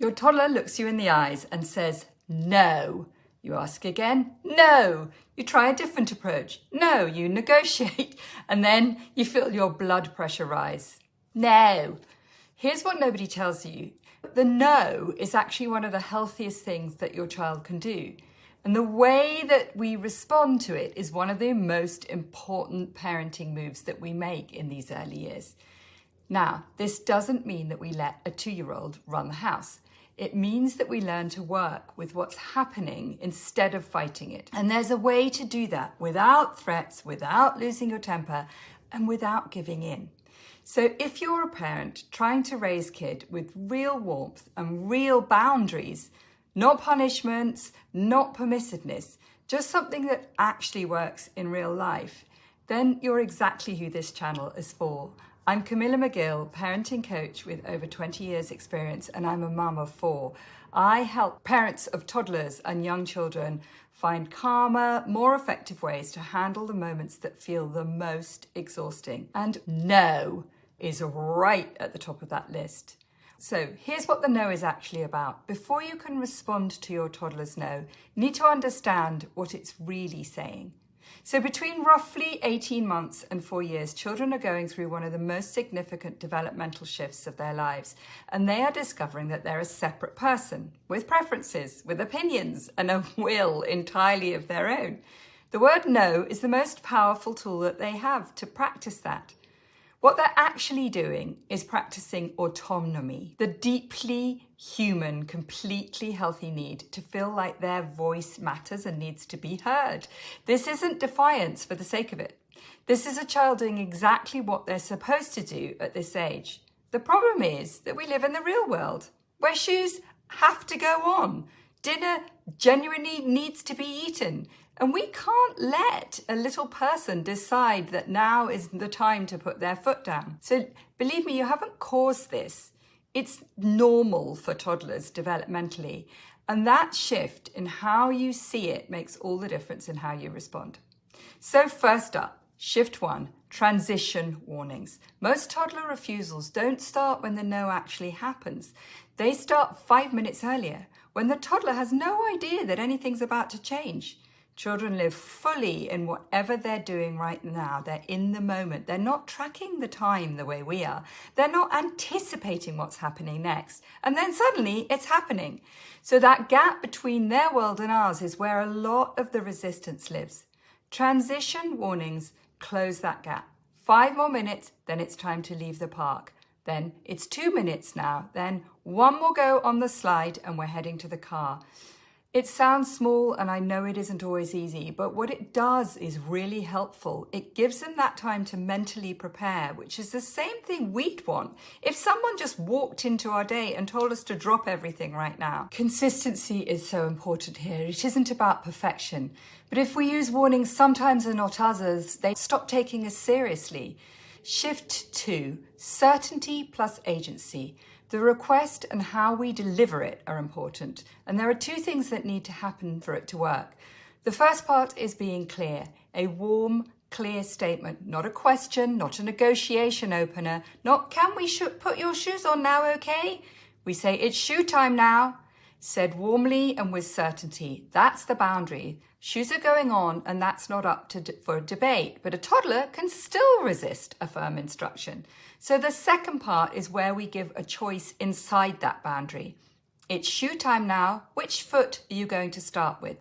Your toddler looks you in the eyes and says, no. You ask again, no. You try a different approach, no. You negotiate, and then you feel your blood pressure rise. No. Here's what nobody tells you. The no is actually one of the healthiest things that your child can do. And the way that we respond to it is one of the most important parenting moves that we make in these early years. Now, this doesn't mean that we let a 2-year-old run the house. It means that we learn to work with what's happening instead of fighting it. And there's a way to do that without threats, without losing your temper, and without giving in. So if you're a parent trying to raise kid with real warmth and real boundaries, not punishments, not permissiveness, just something that actually works in real life, then you're exactly who this channel is for. I'm Camilla McGill, parenting coach with over 20 years experience, and I'm a mum of 4. I help parents of toddlers and young children find calmer, more effective ways to handle the moments that feel the most exhausting. And no is right at the top of that list. So here's what the no is actually about. Before you can respond to your toddler's no, you need to understand what it's really saying. So between roughly 18 months and 4 years, children are going through one of the most significant developmental shifts of their lives, and they are discovering that they're a separate person with preferences, with opinions, and a will entirely of their own. The word no is the most powerful tool that they have to practice that. What they're actually doing is practicing autonomy, the deeply human, completely healthy need to feel like their voice matters and needs to be heard. This isn't defiance for the sake of it. This is a child doing exactly what they're supposed to do at this age. The problem is that we live in the real world, where shoes have to go on. Dinner genuinely needs to be eaten. And we can't let a little person decide that now is the time to put their foot down. So believe me, you haven't caused this. It's normal for toddlers developmentally. And that shift in how you see it makes all the difference in how you respond. So first up, shift 1, transition warnings. Most toddler refusals don't start when the no actually happens. They start 5 minutes earlier, when the toddler has no idea that anything's about to change. Children live fully in whatever they're doing right now. They're in the moment. They're not tracking the time the way we are. They're not anticipating what's happening next. And then suddenly it's happening. So that gap between their world and ours is where a lot of the resistance lives. Transition warnings close that gap. 5 more minutes, then it's time to leave the park. Then it's 2 minutes now. Then 1 more go on the slide and we're heading to the car. It sounds small, and I know it isn't always easy, but what it does is really helpful. It gives them that time to mentally prepare, which is the same thing we'd want if someone just walked into our day and told us to drop everything right now. Consistency is so important here. It isn't about perfection, but if we use warnings sometimes and not others, they stop taking us seriously. Shift 2, certainty plus agency. The request and how we deliver it are important, and there are 2 things that need to happen for it to work. The first part is being clear, a warm, clear statement, not a question, not a negotiation opener, not can we put your shoes on now, okay? We say it's shoe time now, said warmly and with certainty. That's the boundary. Shoes are going on, and that's not up for debate, but a toddler can still resist a firm instruction. So the second part is where we give a choice inside that boundary. It's shoe time now. Which foot are you going to start with?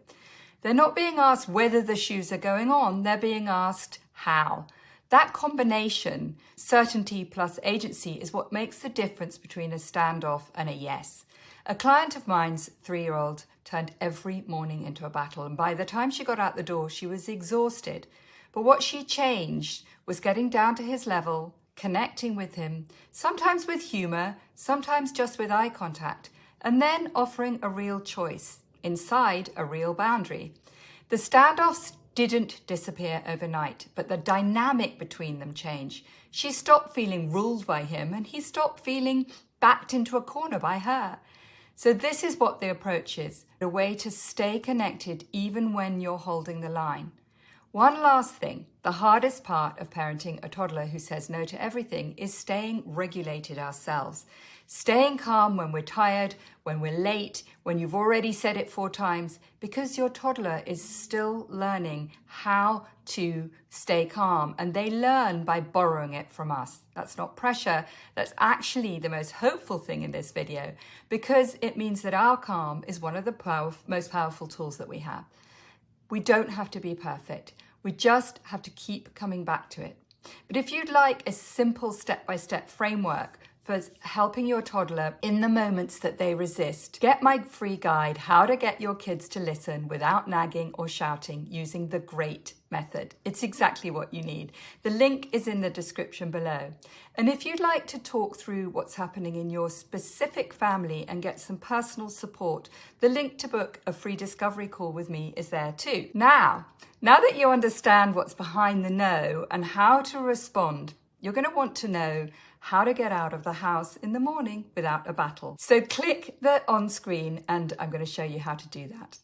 They're not being asked whether the shoes are going on. They're being asked how. That combination, certainty plus agency, is what makes the difference between a standoff and a yes. A client of mine's 3-year-old turned every morning into a battle, and by the time she got out the door, she was exhausted. But what she changed was getting down to his level, connecting with him, sometimes with humor, sometimes just with eye contact, and then offering a real choice inside a real boundary. The standoffs didn't disappear overnight, but the dynamic between them changed. She stopped feeling ruled by him, and he stopped feeling backed into a corner by her. So this is what the approach is, a way to stay connected even when you're holding the line. One last thing, the hardest part of parenting a toddler who says no to everything is staying regulated ourselves. Staying calm when we're tired, when we're late, when you've already said it 4 times, because your toddler is still learning how to stay calm, and they learn by borrowing it from us. That's not pressure. That's actually the most hopeful thing in this video, because it means that our calm is one of the most powerful tools that we have. We don't have to be perfect. We just have to keep coming back to it. But if you'd like a simple step-by-step framework for helping your toddler in the moments that they resist, get my free guide, How to Get Your Kids to Listen Without Nagging or Shouting Using the GREAT method. It's exactly what you need. The link is in the description below. And if you'd like to talk through what's happening in your specific family and get some personal support, the link to book a free discovery call with me is there too. Now that you understand what's behind the no and how to respond, you're going to want to know how to get out of the house in the morning without a battle. So click the on screen and I'm going to show you how to do that.